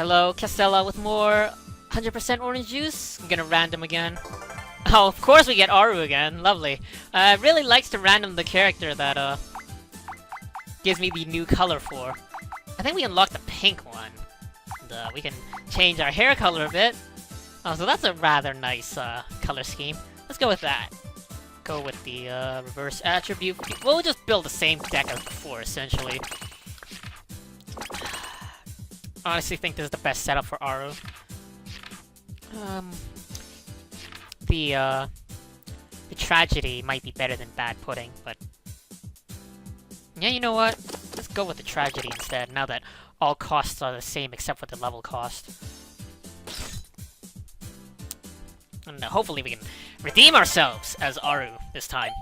Hello, Castella with more 100% orange juice. I'm gonna random again. Oh, of course we get Aru again. Lovely. Really likes to random the character that gives me the new color for. I think we unlocked the pink one. And, we can change our hair color a bit. Oh, so that's a rather nice color scheme. Let's go with that. Go with the reverse attribute. We'll just build the same deck as before, essentially. Honestly think this is the best setup for Aru. The tragedy might be better than bad pudding, but yeah, you know what? Let's go with the tragedy instead, now that all costs are the same except for the level cost. And hopefully we can redeem ourselves as Aru this time.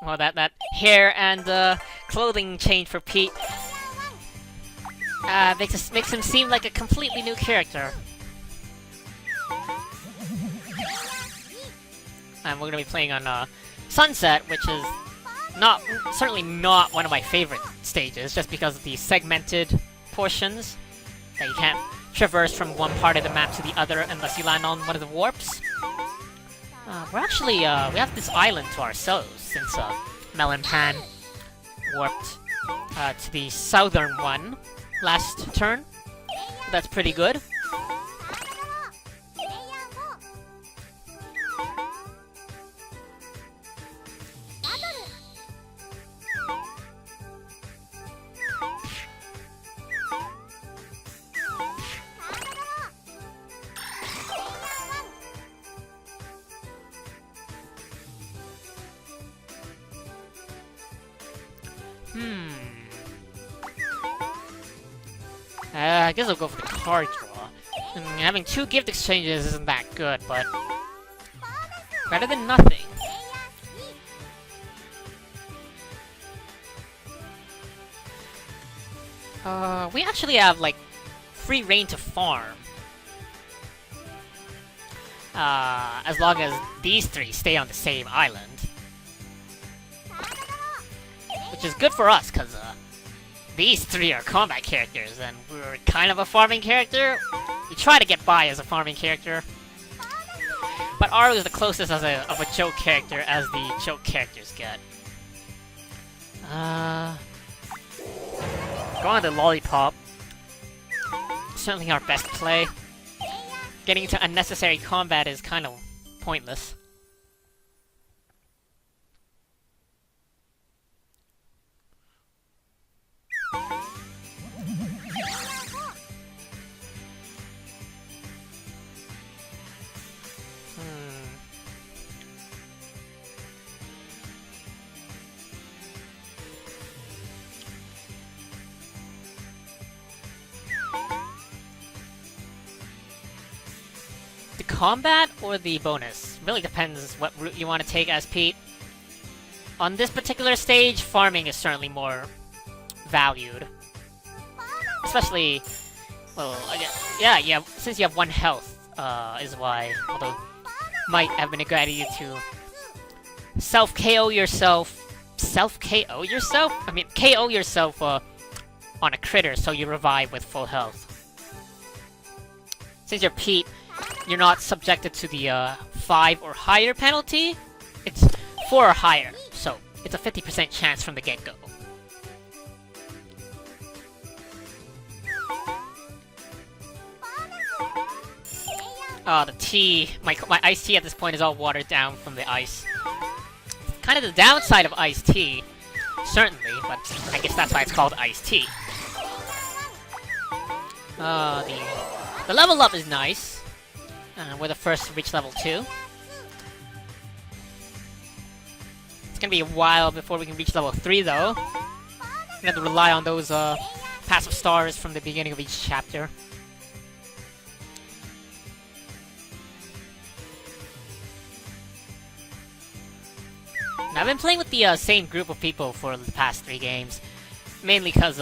Well, that hair and clothing change for Pete makes him seem like a completely new character. And we're gonna be playing on Sunset, which is certainly not one of my favorite stages, just because of the segmented portions that you can't traverse from one part of the map to the other unless you land on one of the warps. We're actually, we have this island to ourselves, since Melon Pan warped to the southern one last turn. That's pretty good. I guess I'll go for the card draw. Having 2 gift exchanges isn't that good, but better than nothing. We actually have, like, free reign to farm. As long as these 3 stay on the same island. Which is good for us, because, these 3 are combat characters, and we're kind of a farming character. We try to get by as a farming character. But Aru is the closest of a joke character as the joke characters get. Go on the Lollipop. Certainly our best play. Getting into unnecessary combat is kind of pointless. The combat or the bonus? Really depends what route you want to take as Pete. On this particular stage, farming is certainly more valued. Especially, well, yeah, since you have 1 health, is why, although might have been a good idea to self-KO yourself. Self-KO yourself? I mean, KO yourself on a critter so you revive with full health. Since you're Pete, you're not subjected to the 5 or higher penalty. It's 4 or higher, so it's a 50% chance from the get-go. The tea, my iced tea at this point is all watered down from the ice. Kind of the downside of iced tea, certainly, but I guess that's why it's called iced tea. The level up is nice. We're the first to reach level 2. It's gonna be a while before we can reach level 3, though. We're gonna have to rely on those passive stars from the beginning of each chapter. Now, I've been playing with the same group of people for the past 3 games, mainly because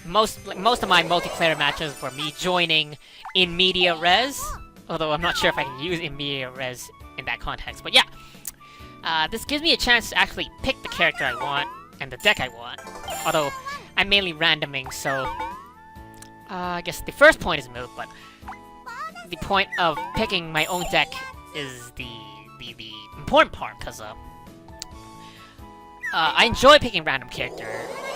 most of my multiplayer matches were me joining in media res, although I'm not sure if I can use in media res in that context. But yeah, this gives me a chance to actually pick the character I want and the deck I want. Although I'm mainly randoming, so I guess the first point is moot, but the point of picking my own deck is the important part, because I enjoy picking random character,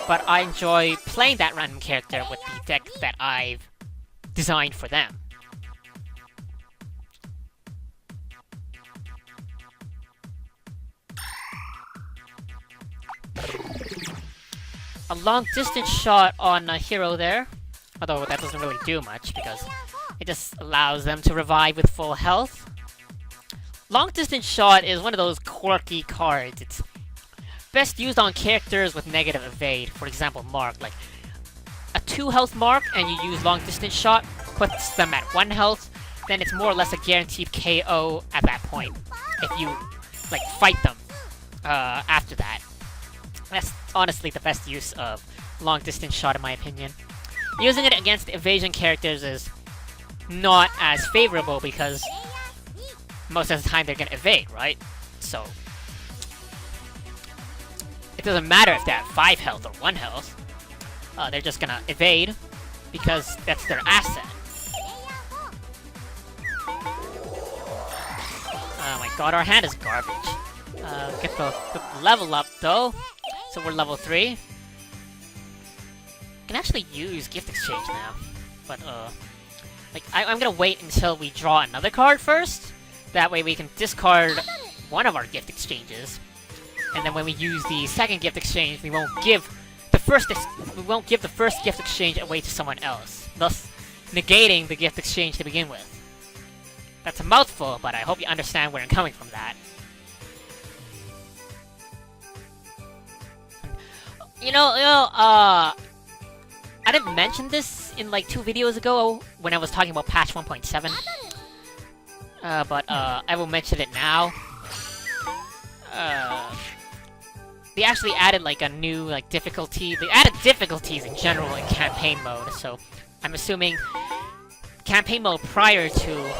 but I enjoy playing that random character with the deck that I've designed for them. A long distance shot on a hero there, although that doesn't really do much because it just allows them to revive with full health. Long distance shot is one of those quirky cards. It's best used on characters with negative evade. For example, Mark, like a 2 health Mark, and you use long distance shot, puts them at 1 health, then it's more or less a guaranteed KO at that point if you like fight them after that. That's honestly the best use of long distance shot in my opinion. Using it against evasion characters is not as favorable because most of the time they're gonna evade, right? So it doesn't matter if they have 5 health or 1 health. They're just gonna evade because that's their asset. Oh my god, our hand is garbage. Get the level up though. So we're level 3. Can actually use gift exchange now, but like I'm gonna wait until we draw another card first. That way we can discard one of our gift exchanges, and then when we use the second gift exchange, we won't give the first gift exchange away to someone else, thus negating the gift exchange to begin with. That's a mouthful, but I hope you understand where I'm coming from that. I didn't mention this in like 2 videos ago when I was talking about patch 1.7. But I will mention it now. They actually added like a new like difficulty. They added difficulties in general in campaign mode, so I'm assuming campaign mode prior to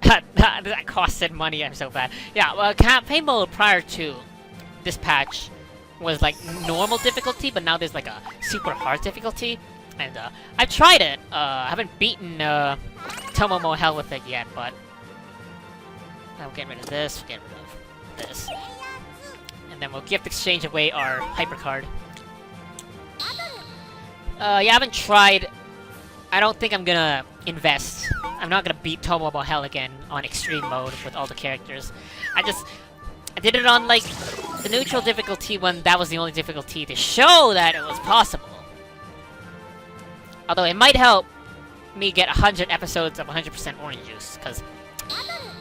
that costed money, I'm so bad. Yeah, well, campaign mode prior to this patch was like normal difficulty, but now there's like a super hard difficulty. And I've tried it. I haven't beaten Tomomo Hell with it yet, but I'll get rid of this, get rid of this. And then we'll gift exchange away our hyper card. Yeah, I haven't tried. I don't think I'm gonna invest. I'm not gonna beat Tomomo Hell again on extreme mode with all the characters. I did it on like the neutral difficulty when that was the only difficulty to show that it was possible. Although it might help me get 100 episodes of 100% orange juice, because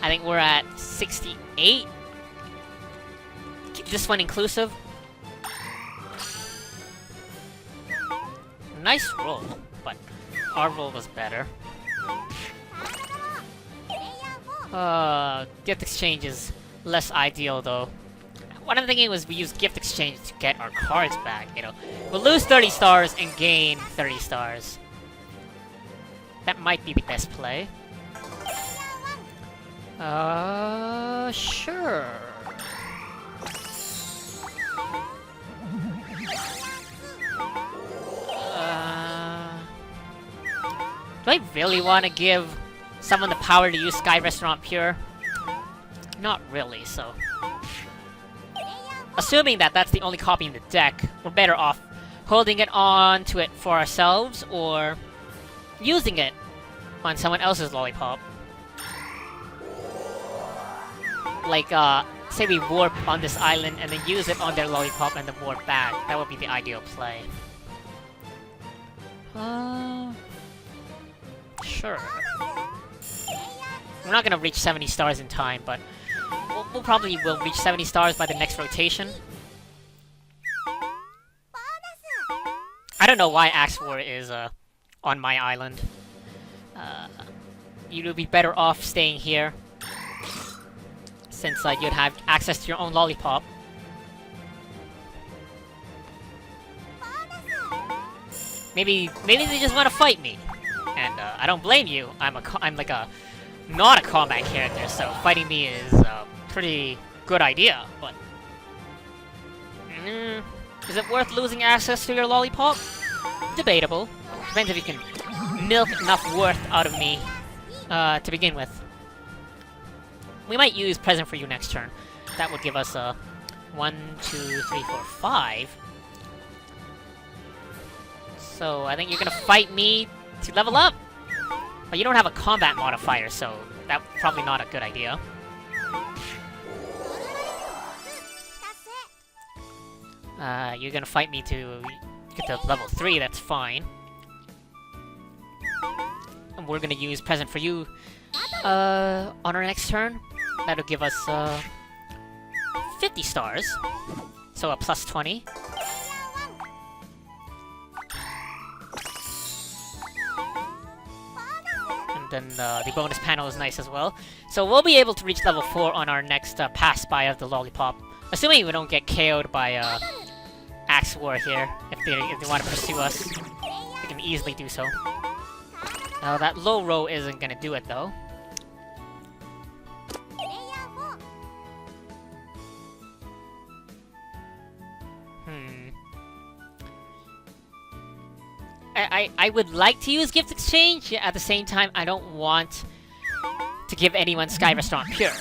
I think we're at 68. This one inclusive. Nice roll, but our roll was better. Gift exchange is less ideal though. What I'm thinking was we use gift exchange to get our cards back, you know. We'll lose 30 stars and gain 30 stars. That might be the best play. Sure. Do I really want to give someone the power to use Sky Restaurant Pure? Not really, so... Assuming that that's the only copy in the deck, we're better off holding it on to it for ourselves, or using it on someone else's lollipop. Like, say we warp on this island and then use it on their lollipop and then warp back. That would be the ideal play. Sure. We're not gonna reach 70 stars in time, but we'll probably will reach 70 stars by the next rotation. I don't know why Axe War is on my island. You would be better off staying here, since you'd have access to your own lollipop. Maybe they just want to fight me, and I don't blame you. I'm like a not a combat character, so fighting me is a pretty good idea. But Is it worth losing access to your lollipop? Debatable. Depends if you can milk enough worth out of me to begin with. We might use present for you next turn. That would give us a 1, 2, 3, 4, 5. So I think you're gonna fight me to level up. But you don't have a combat modifier, so that's probably not a good idea. You're gonna fight me to get to level 3, that's fine. And we're gonna use present for you on our next turn. That'll give us 50 stars. So a plus 20. And then the bonus panel is nice as well. So we'll be able to reach level 4 on our next pass by of the lollipop. Assuming we don't get KO'd by Axe War here. If they want to pursue us, they can easily do so. Now that low row isn't gonna do it though. I would like to use Gift Exchange, at the same time I don't want to give anyone Sky Restaurant Pure.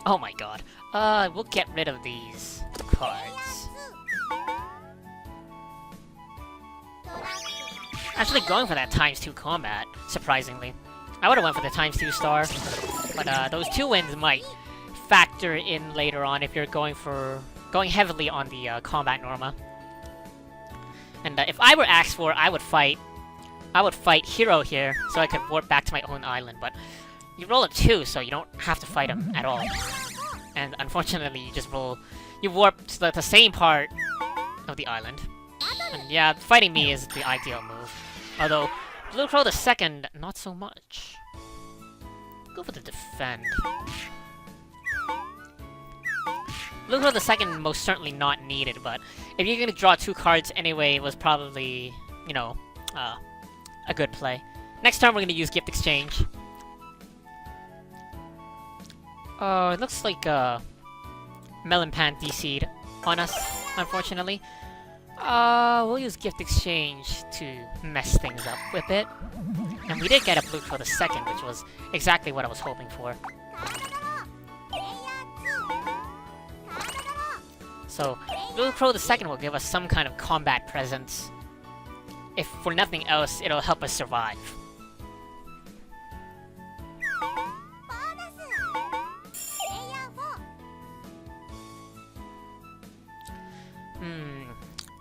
Oh my god. We'll get rid of these cards. Actually going for that ×2 combat, surprisingly. I would've went for the ×2 star, but those 2 wins might factor in later on if you're going heavily on the combat Norma. And if I were Axe 4, I would fight Hero here, so I could warp back to my own island, but you roll a 2, so you don't have to fight him at all. And unfortunately, you warp to the same part of the island. And yeah, fighting me is the ideal move. Although, Blue Crow the second, not so much. Go for the defend. Blue Crow the second, most certainly not needed, but if you're gonna draw 2 cards anyway, it was probably, you know, a good play. Next turn, we're gonna use Gift Exchange. It looks like Melon Pan DC'd on us, unfortunately. We'll use Gift Exchange to mess things up a bit. And we did get a Blue Crow the second, which was exactly what I was hoping for. So, Blue Crow the second will give us some kind of combat presence. If for nothing else, it'll help us survive.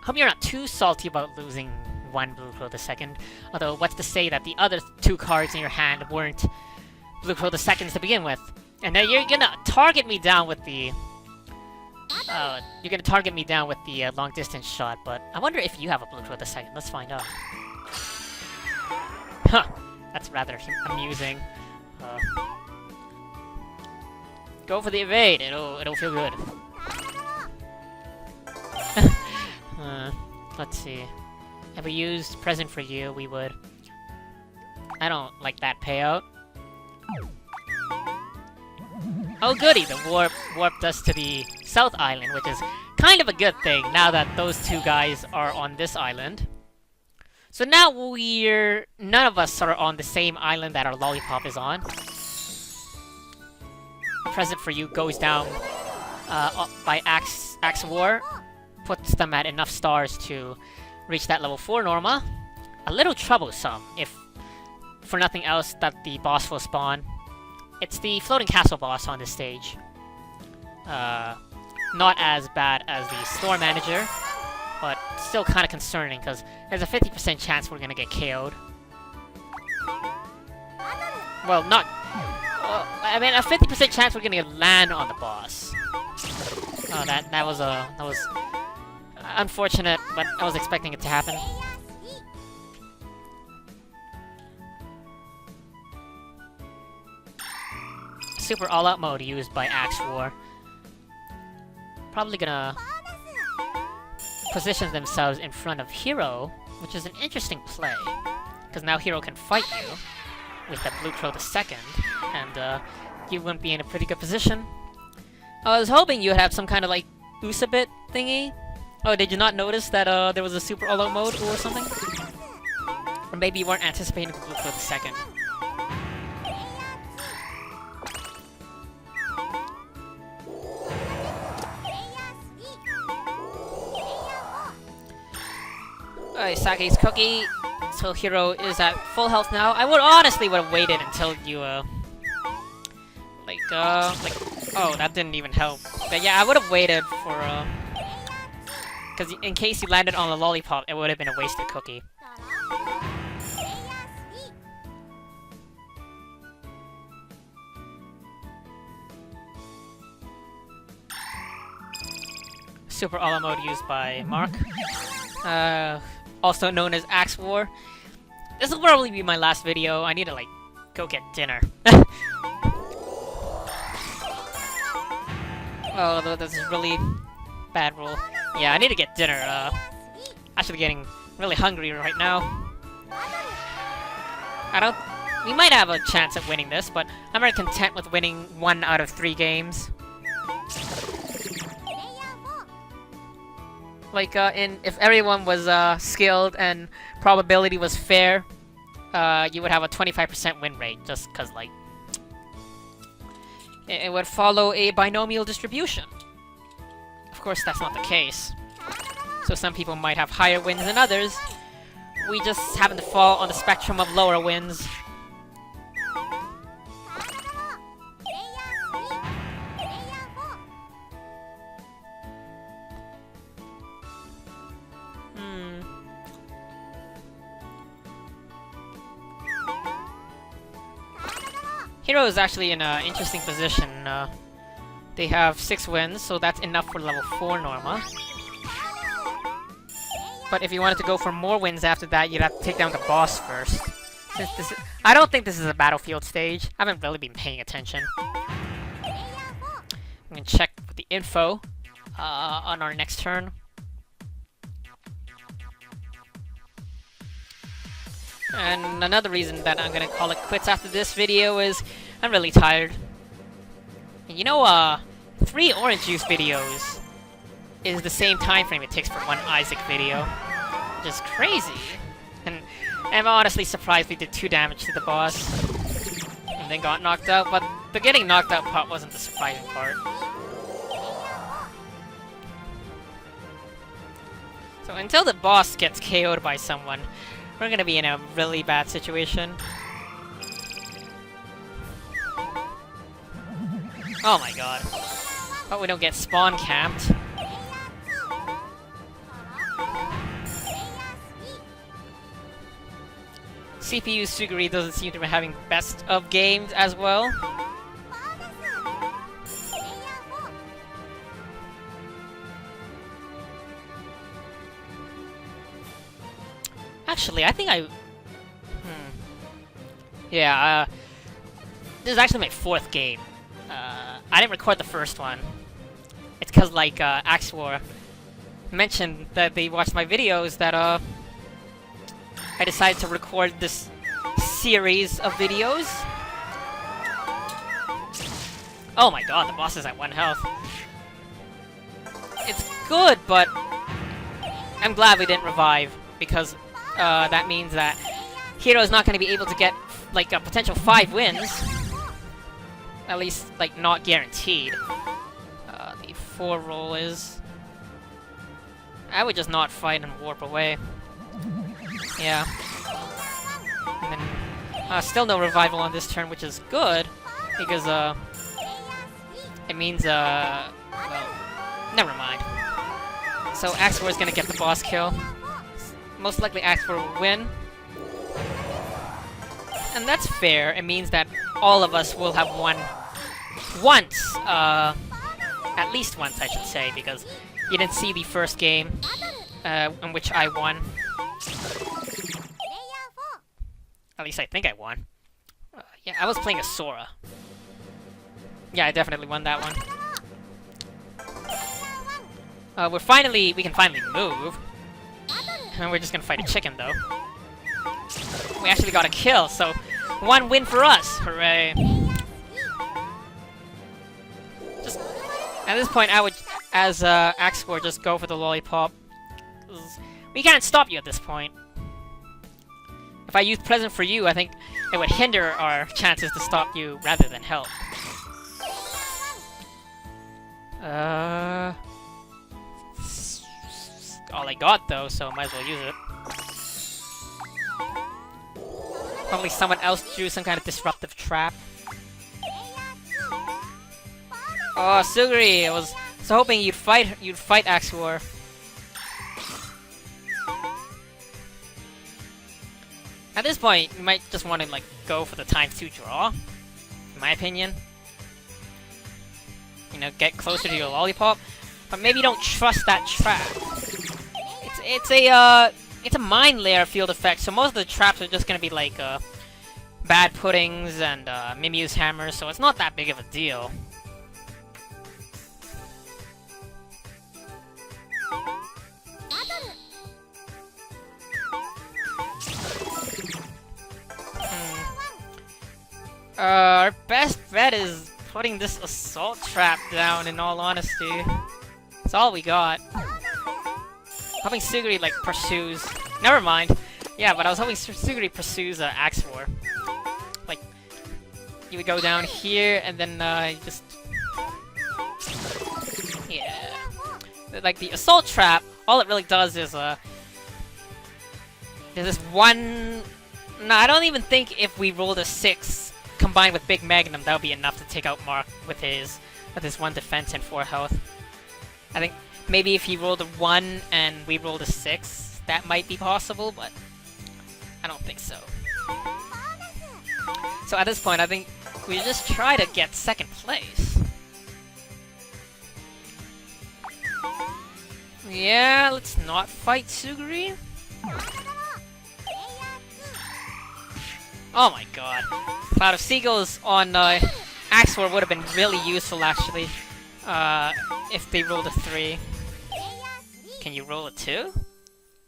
Hope you're not too salty about losing one Blue Crow the second. Although, what's to say that the other 2 cards in your hand weren't Blue Crow the seconds to begin with? And now you're gonna target me down with the... long distance shot, but I wonder if you have a Blue Crow the second. Let's find out. Huh, that's rather amusing. Go for the evade. It'll feel good. Let's see. If we used present for you, we would. I don't like that payout. Oh goody, the warped us to the South Island, which is kind of a good thing now that those 2 guys are on this island. So now none of us are on the same island that our lollipop is on. Present for you goes down by Axe War, puts them at enough stars to reach that level 4 Norma. A little troublesome, if for nothing else that the boss will spawn. It's the floating castle boss on this stage. Not as bad as the store manager, but still kind of concerning because there's a 50% chance we're gonna get KO'd. Well, not... I mean, a 50% chance we're gonna land on the boss. Oh, that was unfortunate, but I was expecting it to happen. Super all-out mode used by Axe War. Probably gonna position themselves in front of Hero, which is an interesting play. Because now Hero can fight you with the Blue Crow the second, and you wouldn't be in a pretty good position. I was hoping you would have some kind of like Usabit thingy. Oh, did you not notice that there was a super all out mode or something? Or maybe you weren't anticipating for the second. Alright, Sake's cookie. So Hero is at full health now. I would honestly would have waited until you oh, that didn't even help. But yeah, I would have waited for because in case you landed on a lollipop, it would have been a wasted cookie. Super All Out mode used by Mark. Also known as Axe War. This will probably be my last video. I need to, like, go get dinner. Oh, this is a really bad rule. Yeah, I need to get dinner. Actually getting really hungry right now. We might have a chance at winning this, but I'm very content with winning 1 out of 3 games. Like, if everyone was, skilled and probability was fair, you would have a 25% win rate, just cause, like, it would follow a binomial distribution. Of course, that's not the case. So some people might have higher wins than others. We just happen to fall on the spectrum of lower wins. Hero is actually in an interesting position. They have 6 wins, so that's enough for level 4 Norma. But if you wanted to go for more wins after that, you'd have to take down the boss first. Since I don't think this is a battlefield stage. I haven't really been paying attention. I'm gonna check with the info on our next turn. And another reason that I'm gonna call it quits after this video is I'm really tired. And you know, 3 orange juice videos is the same time frame it takes for 1 Isaac video. Which is crazy. And I'm honestly surprised we did 2 damage to the boss. And then got knocked out, but the getting knocked out part wasn't the surprising part. So until the boss gets KO'd by someone, we're gonna be in a really bad situation. Oh my god. But we don't get spawn camped. CPU Suguri doesn't seem to be having best of games as well. Actually, I think yeah, this is actually my 4th game. I didn't record the first one. It's cause, like, Axe War mentioned that they watched my videos that, I decided to record this series of videos. Oh my god, the boss is at 1 health. It's good, but I'm glad we didn't revive, because that means that Hero's not going to be able to get, like, a potential 5 wins. At least, like, not guaranteed. The 4 roll is... I would just not fight and warp away. Yeah. And then, still no revival on this turn, which is good, because, it means, well, never mind. So Axe War is gonna get the boss kill. Most likely Axe War will win. And that's fair. It means that all of us will have won once, at least once, I should say, because you didn't see the first game, in which I won. At least I think I won. Yeah, I was playing a Sora. Yeah, I definitely won that one. We can finally move. And we're just gonna fight a chicken, though. We actually got a kill, so 1 win for us! Hooray! At this point, I would, as Axor, just go for the lollipop. We can't stop you at this point. If I use Present for You, I think it would hinder our chances to stop you rather than help. All I got though, so might as well use it. Probably someone else drew some kind of disruptive trap. Oh, Suguri! I was so hoping you'd fight Axor. At this point, you might just want to like go for the ×2 draw, in my opinion. You know, get closer to your lollipop, but maybe don't trust that trap. It's a mine layer field effect, so most of the traps are just gonna be like bad puddings and Mimiu's hammers, so it's not that big of a deal. Our best bet is putting this assault trap down, in all honesty. That's all we got. Hoping Suguri, like, pursues... Never mind. Yeah, but I was hoping Suguri pursues Axor. Like, you would go down here, and then, just... Yeah. Like, the assault trap, all it really does is, there's this one... No, I don't even think if we rolled a 6 combined with Big Magnum, that would be enough to take out Mark with his 1 defense and 4 health. I think maybe if he rolled a 1 and we rolled a 6, that might be possible, but I don't think so. So at this point, I think we just try to get 2nd place. Yeah, let's not fight Suguri. Oh my god. Cloud of Seagulls on Axor would have been really useful, actually. If they rolled a 3. Can you roll a 2?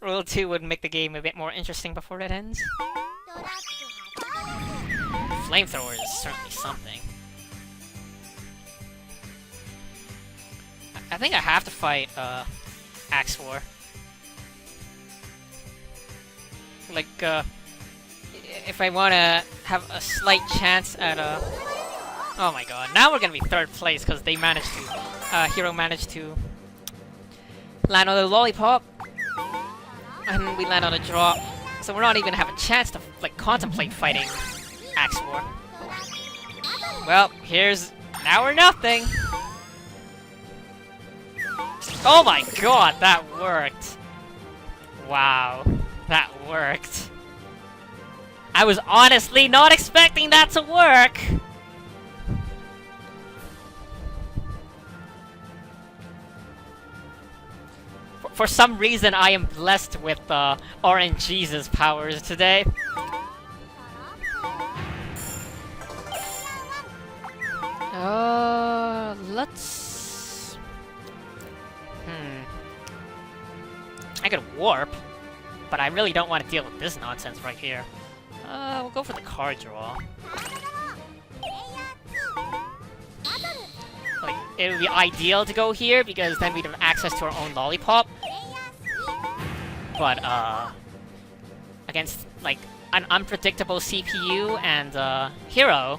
Roll a 2 would make the game a bit more interesting before it ends. Flamethrower is certainly something. I think I have to fight Axor. Like, if I want to have a slight chance at oh my god, now we're gonna be 3rd place because they managed to, Hero managed to land on the lollipop, and we land on a drop, so we're not even gonna have a chance to, like, contemplate fighting Axor. Well, here's now or nothing. Oh my god, that worked. Wow, that worked. I was honestly not expecting that to work! For some reason, I am blessed with RNG's powers today. Let's... I could warp, but I really don't want to deal with this nonsense right here. We'll go for the card draw. Like, it would be ideal to go here, because then we'd have access to our own lollipop. But, against, like, an unpredictable CPU and, Hero,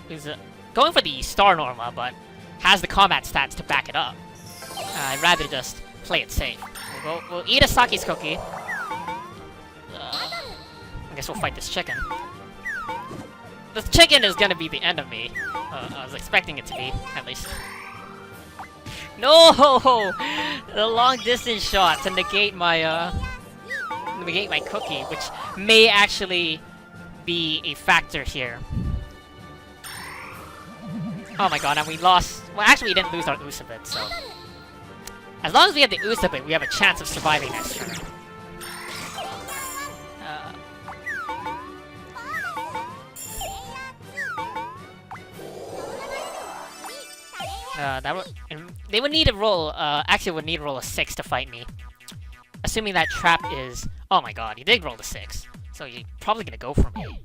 who's, going for the Star Norma, but has the combat stats to back it up. I'd rather just play it safe. We'll eat a Saki's cookie. I guess we'll fight this chicken. This chicken is gonna be the end of me. I was expecting it to be, at least. No! The long distance shot to negate my cookie, which may actually be a factor here. Oh my god, and we lost... Well, actually we didn't lose our Usabit, so... As long as we have the Usabit, we have a chance of surviving next turn. They would need to roll, actually would need to roll a 6 to fight me. Assuming that trap is... Oh my god, he did roll the 6. So you're probably gonna go for me.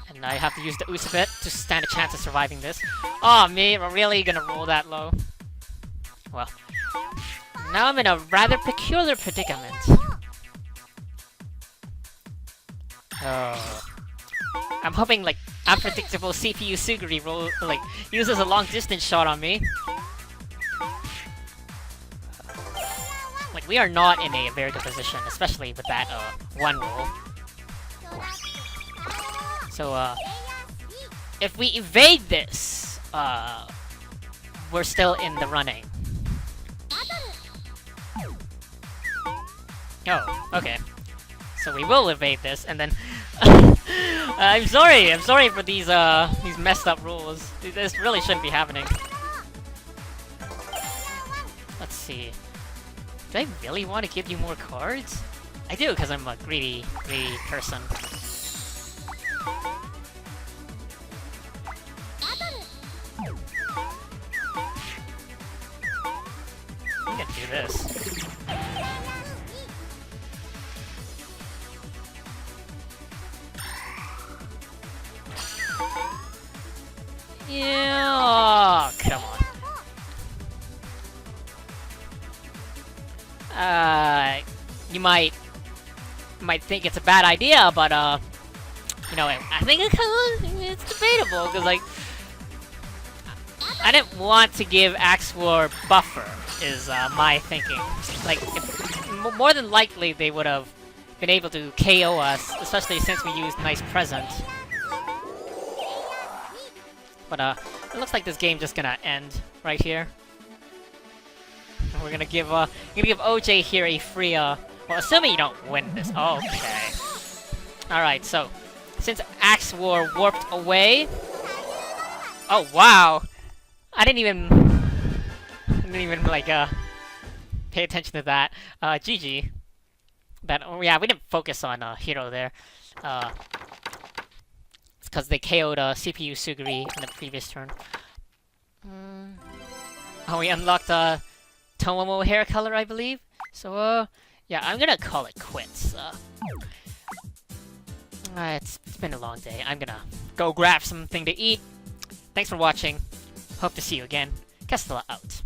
And And I have to use the Usabit to stand a chance of surviving this. Oh, me? We're really gonna roll that low? Well, now I'm in a rather peculiar predicament. Oh. I'm hoping, like, unpredictable CPU Suguri roll, like, uses a long-distance shot on me. Like, we are not in a very good position, especially with that, one roll. So, if we evade this, we're still in the running. Oh, okay. So we will evade this, and then... I'm sorry for these messed up rules. This really shouldn't be happening. Let's see. Do I really want to give you more cards? I do, because I'm a greedy person. I'm gonna do this. Yeah, oh, come on. You might think it's a bad idea, but you know, I think it's debatable because, like, I didn't want to give Axe War buffer. Is my thinking. Like, more than likely they would have been able to KO us, especially since we used Nice Present. But it looks like this game just gonna end right here. And we're gonna give OJ here a free well, assuming you don't win this. Oh, okay. All right, so since Axe War warped away. Oh wow! I didn't even like pay attention to that. GG. That, oh yeah, we didn't focus on Hero there. It's because they KO'd CPU Suguri in the previous turn. Oh, we unlocked Tomomo hair color, I believe. So yeah, I'm gonna call it quits. It's been a long day. I'm gonna go grab something to eat. Thanks for watching. Hope to see you again. Castella out.